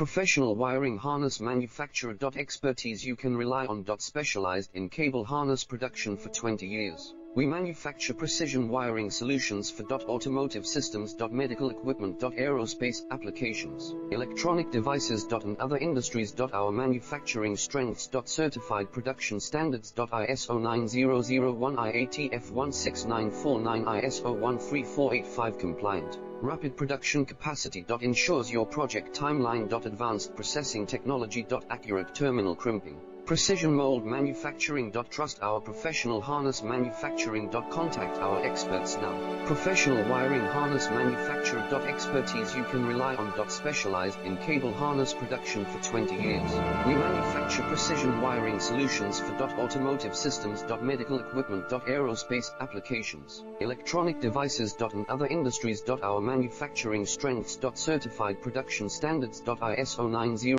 Professional wiring harness manufacturer. Expertise you can rely on. Specialized in cable harness production for 20 years. We manufacture precision wiring solutions for automotive systems, medical equipment, aerospace applications, electronic devices, and other industries. Our manufacturing strengths. Certified production standards. ISO 9001, IATF 16949, ISO 13485 compliant. Rapid production capacity. Ensures your project timeline. Advanced processing technology. Accurate terminal crimping. Precision mold manufacturing. Trust our professional harness manufacturing. Contact our experts now. Professional wiring harness manufacturer. Expertise you can rely on. Specialized in cable harness production for 20 years. We manufacture precision wiring solutions for automotive systems, medical equipment, aerospace applications, electronic devices, and other industries. Our manufacturing strengths. Certified production standards. ISO 90